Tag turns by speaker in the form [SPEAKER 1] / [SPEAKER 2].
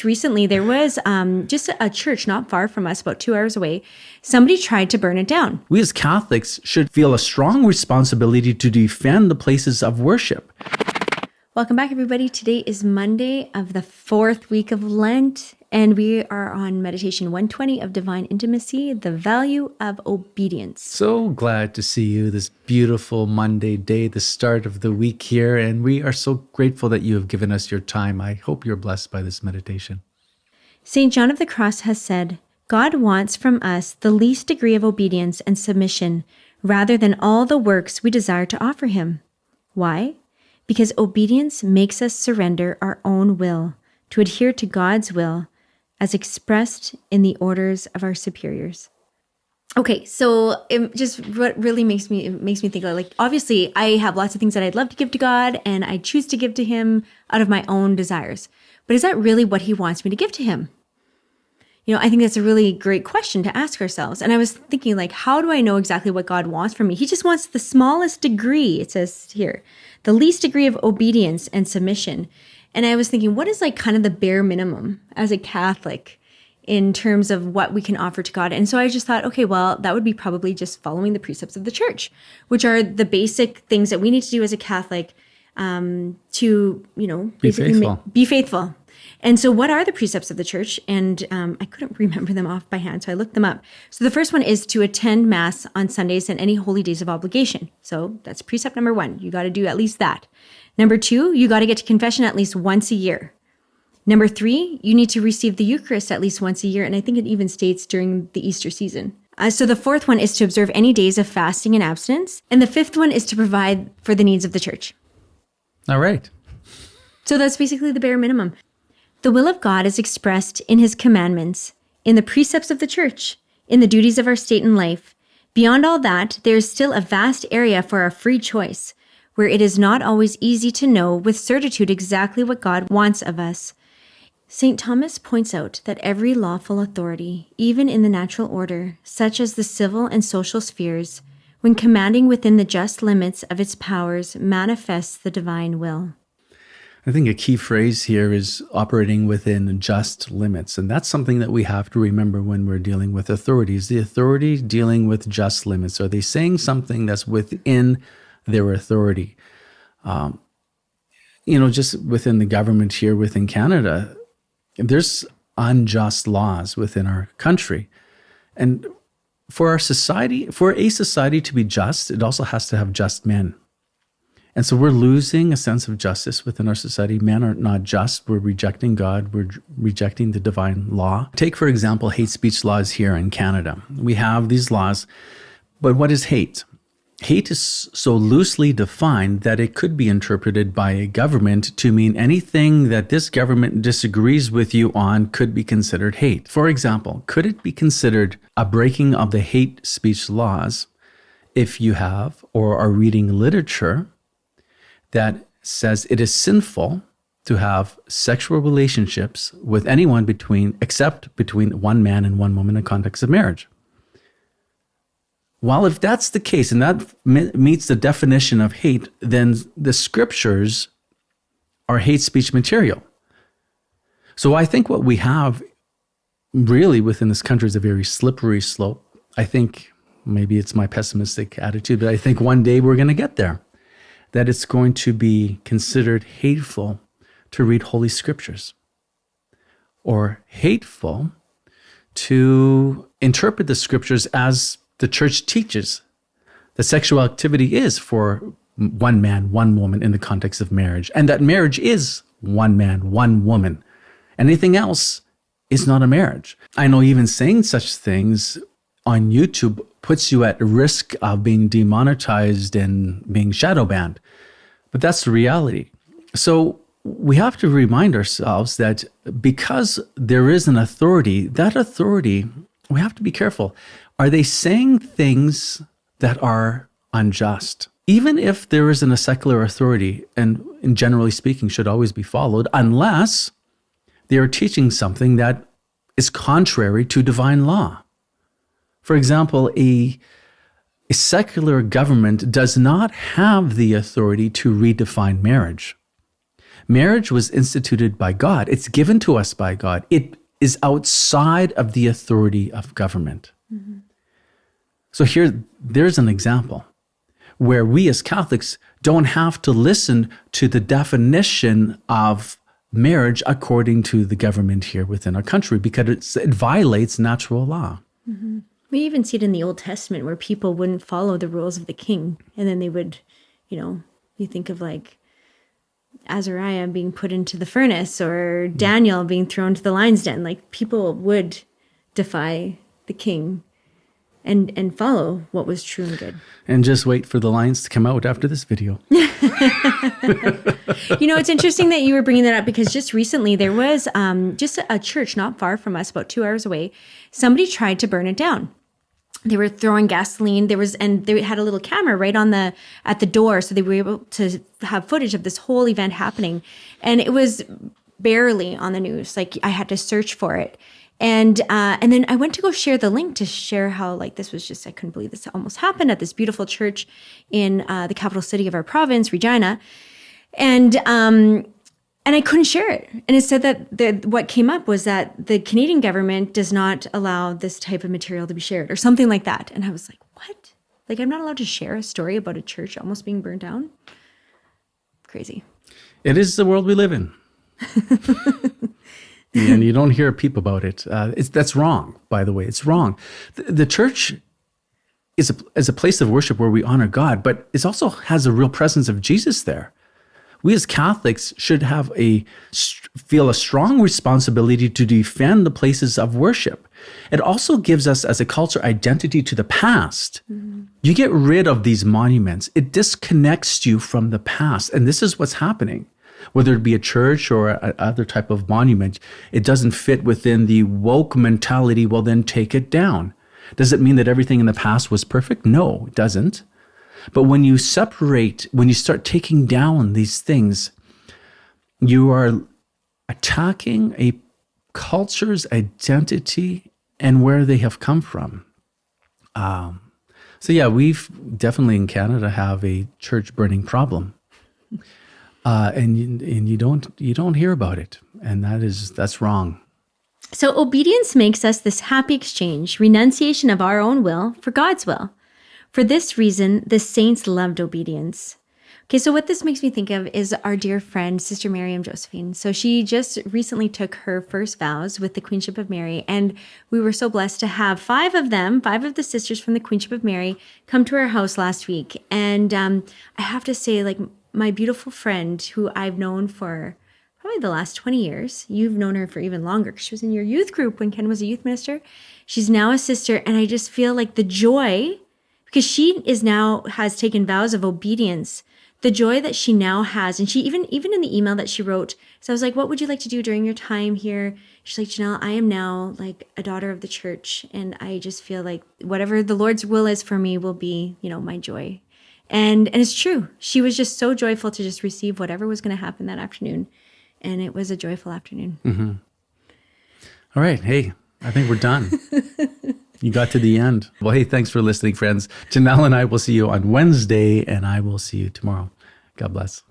[SPEAKER 1] Recently, there was just a church not far from us, about 2 hours away. Somebody tried to burn it down.
[SPEAKER 2] We as Catholics should feel a strong responsibility to defend the places of worship.
[SPEAKER 1] Welcome back, everybody. Today is Monday of the 4th week of Lent, and we are on Meditation 120 of Divine Intimacy, the value of obedience.
[SPEAKER 2] So glad to see you this beautiful Monday day, the start of the week here, and we are so grateful that you have given us your time. I hope you're blessed by this meditation.
[SPEAKER 1] St. John of the Cross has said, God wants from us the least degree of obedience and submission, rather than all the works we desire to offer him. Why? Because obedience makes us surrender our own will to adhere to God's will as expressed in the orders of our superiors. Okay, so it just what really makes me think like obviously I have lots of things that I'd love to give to God and I choose to give to him out of my own desires. But is that really what he wants me to give to him? I think that's a really great question to ask ourselves. And I was thinking, like, how do I know exactly what God wants from me? He just wants the smallest degree, it says here, the least degree of obedience and submission. And I was thinking, what is like kind of the bare minimum as a Catholic in terms of what we can offer to God? And so I just thought, okay, well, that would be probably just following the precepts of the church, which are the basic things that we need to do as a Catholic to, be faithful. And so what are the precepts of the church? And I couldn't remember them off by hand, so I looked them up. So the first one is to attend Mass on Sundays and any holy days of obligation. So that's precept number 1. You got to do at least that. Number 2, you got to get to confession at least once a year. Number 3, you need to receive the Eucharist at least once a year. And I think it even states during the Easter season. So the 4th one is to observe any days of fasting and abstinence. And the 5th one is to provide for the needs of the church.
[SPEAKER 2] All right.
[SPEAKER 1] So that's basically the bare minimum. The will of God is expressed in his commandments, in the precepts of the church, in the duties of our state and life. Beyond all that, there is still a vast area for our free choice, where it is not always easy to know with certitude exactly what God wants of us. St. Thomas points out that every lawful authority, even in the natural order, such as the civil and social spheres, when commanding within the just limits of its powers, manifests the divine will.
[SPEAKER 2] I think a key phrase here is operating within just limits. And that's something that we have to remember when we're dealing with authorities. The authority dealing with just limits. Are they saying something that's within their authority? Just within the government here within Canada, there's unjust laws within our country. And for a society to be just, it also has to have just men. And so we're losing a sense of justice within our society. Men are not just. We're rejecting God. We're rejecting the divine law. Take, for example, hate speech laws here in Canada. We have these laws, but what is hate? Hate is so loosely defined that it could be interpreted by a government to mean anything that this government disagrees with you on could be considered hate. For example, could it be considered a breaking of the hate speech laws if you have or are reading literature that says it is sinful to have sexual relationships with anyone except between one man and one woman in the context of marriage? Well, if that's the case and that meets the definition of hate, then the scriptures are hate speech material. So I think what we have really within this country is a very slippery slope. I think maybe it's my pessimistic attitude, but I think one day we're going to get there. That it's going to be considered hateful to read Holy Scriptures or hateful to interpret the Scriptures as the church teaches that sexual activity is for one man, one woman in the context of marriage, and that marriage is one man, one woman. Anything else is not a marriage. I know even saying such things on YouTube puts you at risk of being demonetized and being shadow banned. But that's the reality. So we have to remind ourselves that because there is an authority, that authority, we have to be careful. Are they saying things that are unjust? Even if there isn't a secular authority, and generally speaking should always be followed, unless they are teaching something that is contrary to divine law. For example, a secular government does not have the authority to redefine marriage. Marriage was instituted by God. It's given to us by God. It is outside of the authority of government. Mm-hmm. So there's an example where we as Catholics don't have to listen to the definition of marriage according to the government here within our country, because it violates natural law.
[SPEAKER 1] Mm-hmm. We even see it in the Old Testament where people wouldn't follow the rules of the king. And then they would, you think of like Azariah being put into the furnace or Daniel being thrown to the lion's den. Like people would defy the king and follow what was true and good.
[SPEAKER 2] And just wait for the lions to come out after this video.
[SPEAKER 1] It's interesting that you were bringing that up, because just recently there was just a church not far from us, about 2 hours away. Somebody tried to burn it down. They were throwing gasoline. And they had a little camera right at the door, so they were able to have footage of this whole event happening. And it was barely on the news. Like I had to search for it. And then I went to go share the link to share how like this was just, I couldn't believe this almost happened at this beautiful church in the capital city of our province, Regina. And I couldn't share it. And it said that what came up was that the Canadian government does not allow this type of material to be shared or something like that. And I was like, what? Like I'm not allowed to share a story about a church almost being burned down? Crazy. It
[SPEAKER 2] is the world we live in. And you don't hear a peep about it. That's wrong, by the way. It's wrong. The church is a place of worship where we honor God, but it also has a real presence of Jesus there. We as Catholics should feel a strong responsibility to defend the places of worship. It also gives us as a culture identity to the past. Mm-hmm. You get rid of these monuments. It disconnects you from the past. And this is what's happening. Whether it be a church or other type of monument, it doesn't fit within the woke mentality, well, then take it down. Does it mean that everything in the past was perfect? No, it doesn't. But when you start taking down these things, you are attacking a culture's identity and where they have come from. We've definitely in Canada have a church burning problem. And you don't hear about it, and that's wrong.
[SPEAKER 1] So obedience makes us this happy exchange, renunciation of our own will for God's will. For this reason, the saints loved obedience. Okay, so what this makes me think of is our dear friend, Sister Miriam Josephine. So she just recently took her first vows with the Queenship of Mary, and we were so blessed to have five of the sisters from the Queenship of Mary, come to our house last week. And I have to say, like, my beautiful friend who I've known for probably the last 20 years. You've known her for even longer because she was in your youth group when Ken was a youth minister. She's now a sister. And I just feel like the joy, because she has taken vows of obedience, the joy that she now has. And she even in the email that she wrote, so I was like, what would you like to do during your time here? She's like, Janelle, I am now like a daughter of the church. And I just feel like whatever the Lord's will is for me will be, my joy. And it's true. She was just so joyful to just receive whatever was going to happen that afternoon. And it was a joyful afternoon.
[SPEAKER 2] Mm-hmm. All right. Hey, I think we're done. You got to the end. Well, hey, thanks for listening, friends. Janelle and I will see you on Wednesday, and I will see you tomorrow. God bless.